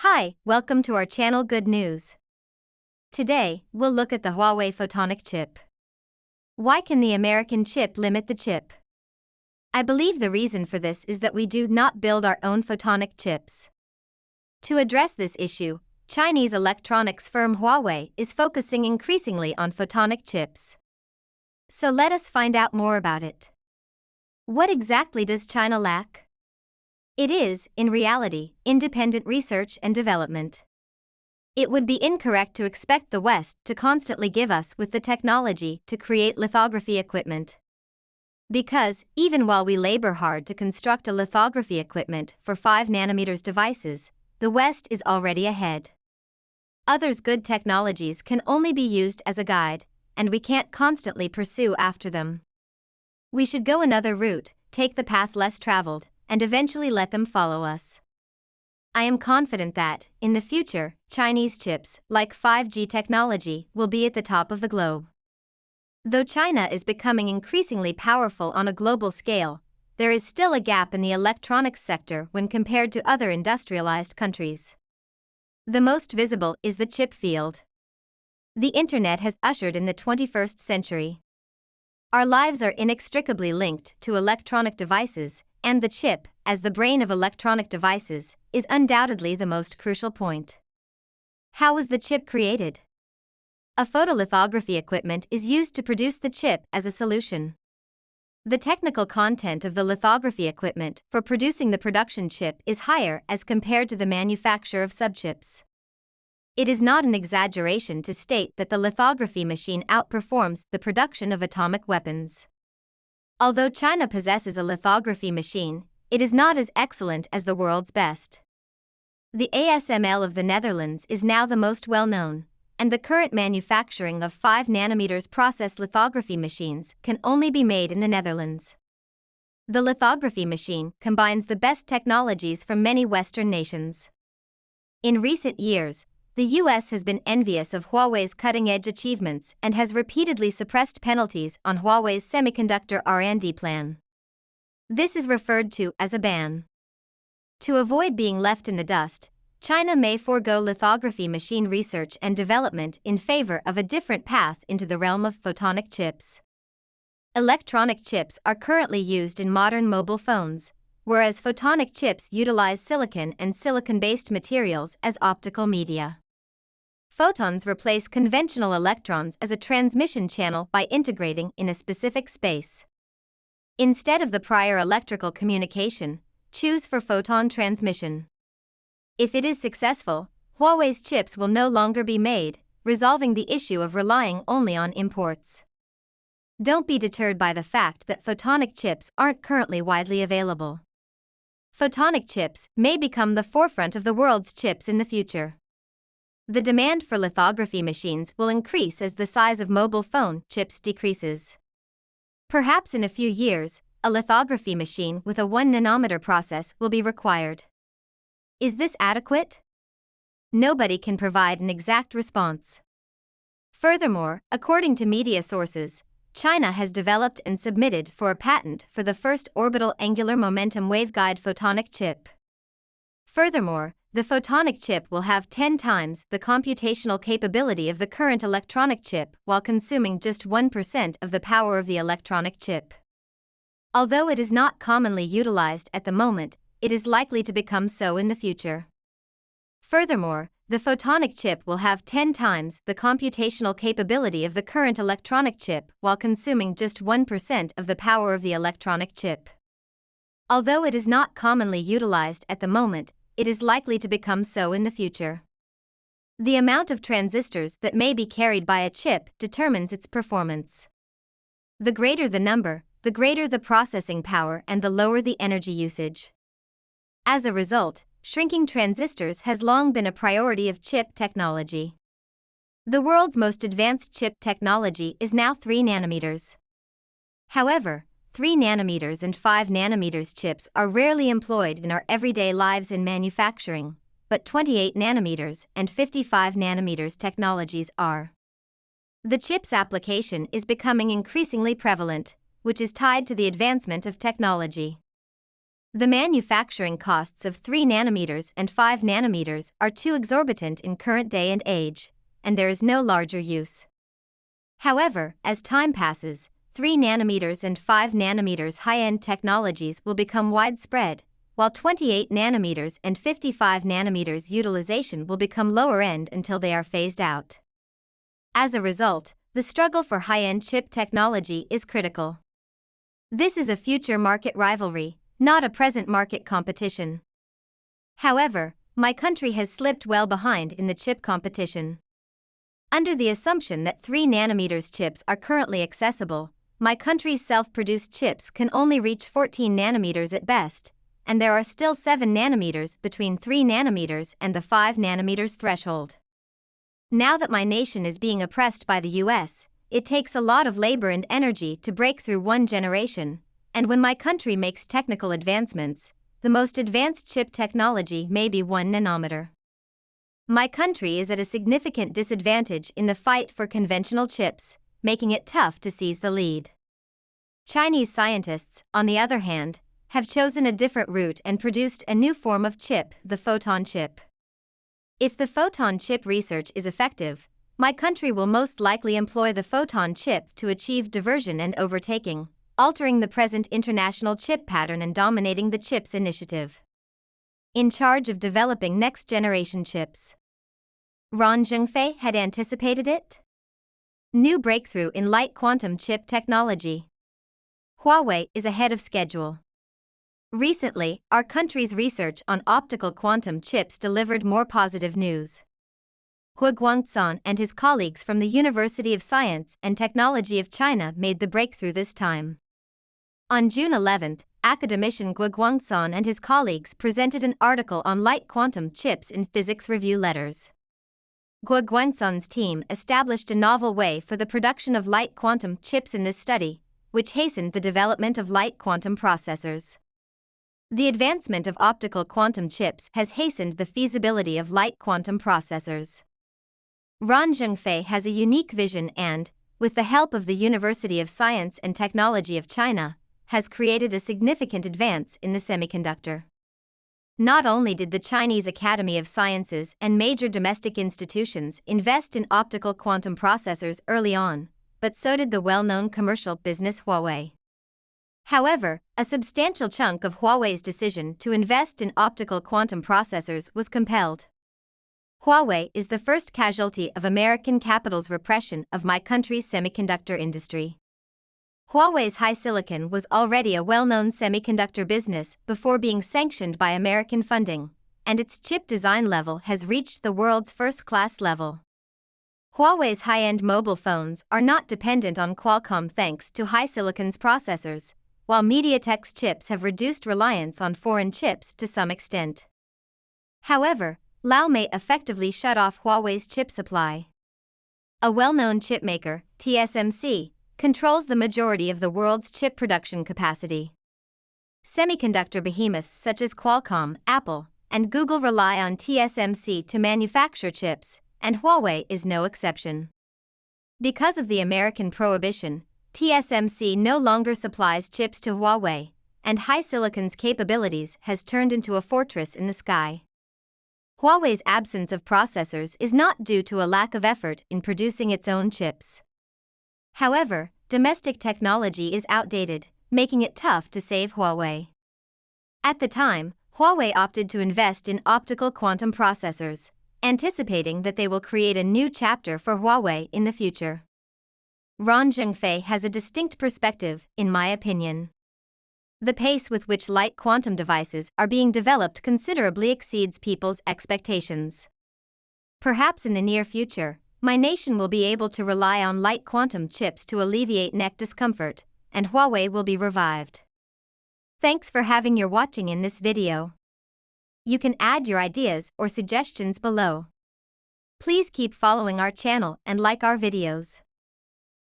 Hi, welcome to our channel Good News. Today, we'll look at the Huawei Photonic chip. Why can the American chip limit the chip? I believe the reason for this is that we do not build our own photonic chips. To address this issue, Chinese electronics firm Huawei is focusing increasingly on photonic chips. So let us find out more about it. What exactly does China lack? It is, in reality, independent research and development. It would be incorrect to expect the West to constantly give us with the technology to create lithography equipment. Because, even while we labor hard to construct a lithography equipment for 5nm devices, the West is already ahead. Others' good technologies can only be used as a guide, and we can't constantly pursue after them. We should go another route, take the path less traveled, and eventually let them follow us. I am confident that, in the future, Chinese chips, like 5G technology, will be at the top of the globe. Though China is becoming increasingly powerful on a global scale, there is still a gap in the electronics sector when compared to other industrialized countries. The most visible is the chip field. The internet has ushered in the 21st century. Our lives are inextricably linked to electronic devices, and the chip, as the brain of electronic devices, is undoubtedly the most crucial point. How was the chip created? A photolithography equipment is used to produce the chip as a solution. The technical content of the lithography equipment for producing the production chip is higher as compared to the manufacture of subchips. It is not an exaggeration to state that the lithography machine outperforms the production of atomic weapons. Although China possesses a lithography machine, it is not as excellent as the world's best. The ASML of the Netherlands is now the most well-known, and the current manufacturing of 5nm process lithography machines can only be made in the Netherlands. The lithography machine combines the best technologies from many Western nations. In recent years, the US has been envious of Huawei's cutting-edge achievements and has repeatedly suppressed penalties on Huawei's semiconductor R&D plan. This is referred to as a ban. To avoid being left in the dust, China may forego lithography machine research and development in favor of a different path into the realm of photonic chips. Electronic chips are currently used in modern mobile phones, whereas photonic chips utilize silicon and silicon-based materials as optical media. Photons replace conventional electrons as a transmission channel by integrating in a specific space. Instead of the prior electrical communication, choose for photon transmission. If it is successful, Huawei's chips will no longer be made, resolving the issue of relying only on imports. Don't be deterred by the fact that photonic chips aren't currently widely available. Photonic chips may become the forefront of the world's chips in the future. The demand for lithography machines will increase as the size of mobile phone chips decreases. Perhaps in a few years, a lithography machine with a 1nm process will be required. Is this adequate? Nobody can provide an exact response. Furthermore, according to media sources, China has developed and submitted for a patent for the first orbital angular momentum waveguide photonic chip. Furthermore, the photonic chip will have 10 times the computational capability of the current electronic chip while consuming just 1% of the power of the electronic chip. Although it is not commonly utilized at the moment, it is likely to become so in the future. Furthermore, the photonic chip will have 10 times the computational capability of the current electronic chip while consuming just 1% of the power of the electronic chip. Although it is not commonly utilized at the moment, it is likely to become so in the future. The amount of transistors that may be carried by a chip determines its performance. The greater the number, the greater the processing power and the lower the energy usage. As a result, shrinking transistors has long been a priority of chip technology. The world's most advanced chip technology is now 3nm. However, 3nm and 5nm chips are rarely employed in our everyday lives in manufacturing, but 28nm and 55nm technologies are. The chip's application is becoming increasingly prevalent, which is tied to the advancement of technology. The manufacturing costs of 3 nanometers and 5 nanometers are too exorbitant in current day and age, and there is no larger use. However, as time passes, 3 nanometers and 5 nanometers high-end technologies will become widespread, while 28 nanometers and 55 nanometers utilization will become lower-end until they are phased out. As a result, the struggle for high-end chip technology is critical. This is a future market rivalry, not a present market competition. However, my country has slipped well behind in the chip competition. Under the assumption that 3 nanometers chips are currently accessible, my country's self-produced chips can only reach 14 nanometers at best, and there are still 7 nanometers between 3 nanometers and the 5 nanometers threshold. Now that my nation is being oppressed by the US, it takes a lot of labor and energy to break through one generation, and when my country makes technical advancements, the most advanced chip technology may be 1 nanometer. My country is at a significant disadvantage in the fight for conventional chips, making it tough to seize the lead. Chinese scientists, on the other hand, have chosen a different route and produced a new form of chip, the photon chip. If the photon chip research is effective, my country will most likely employ the photon chip to achieve diversion and overtaking, altering the present international chip pattern and dominating the CHIPS initiative. In charge of developing next-generation chips. Ron Zhengfei had anticipated it? New breakthrough in light quantum chip technology. Huawei is ahead of schedule. Recently, our country's research on optical quantum chips delivered more positive news. Hu Guangcan and his colleagues from the University of Science and Technology of China made the breakthrough this time. On June 11, academician Hu Guangcan and his colleagues presented an article on light quantum chips in Physics Review Letters. Hu Guangcan's team established a novel way for the production of light quantum chips in this study, which hastened the development of light quantum processors. The advancement of optical quantum chips has hastened the feasibility of light quantum processors. Ron Zhengfei has a unique vision and, with the help of the University of Science and Technology of China, has created a significant advance in the semiconductor. Not only did the Chinese Academy of Sciences and major domestic institutions invest in optical quantum processors early on, but so did the well-known commercial business Huawei. However, a substantial chunk of Huawei's decision to invest in optical quantum processors was compelled. Huawei is the first casualty of American capital's repression of my country's semiconductor industry. Huawei's HiSilicon was already a well-known semiconductor business before being sanctioned by American funding, and its chip design level has reached the world's first-class level. Huawei's high-end mobile phones are not dependent on Qualcomm thanks to HiSilicon's processors, while MediaTek's chips have reduced reliance on foreign chips to some extent. However, Lau may effectively shut off Huawei's chip supply. A well-known chipmaker, TSMC, controls the majority of the world's chip production capacity. Semiconductor behemoths such as Qualcomm, Apple, and Google rely on TSMC to manufacture chips, and Huawei is no exception. Because of the American prohibition, TSMC no longer supplies chips to Huawei, and HiSilicon's capabilities has turned into a fortress in the sky. Huawei's absence of processors is not due to a lack of effort in producing its own chips. However, domestic technology is outdated, making it tough to save Huawei. At the time, Huawei opted to invest in optical quantum processors, anticipating that they will create a new chapter for Huawei in the future. Ron Zhengfei has a distinct perspective, in my opinion. The pace with which light quantum devices are being developed considerably exceeds people's expectations. Perhaps in the near future, my nation will be able to rely on light quantum chips to alleviate neck discomfort, and Huawei will be revived. Thanks for having your watching in this video. You can add your ideas or suggestions below. Please keep following our channel and like our videos.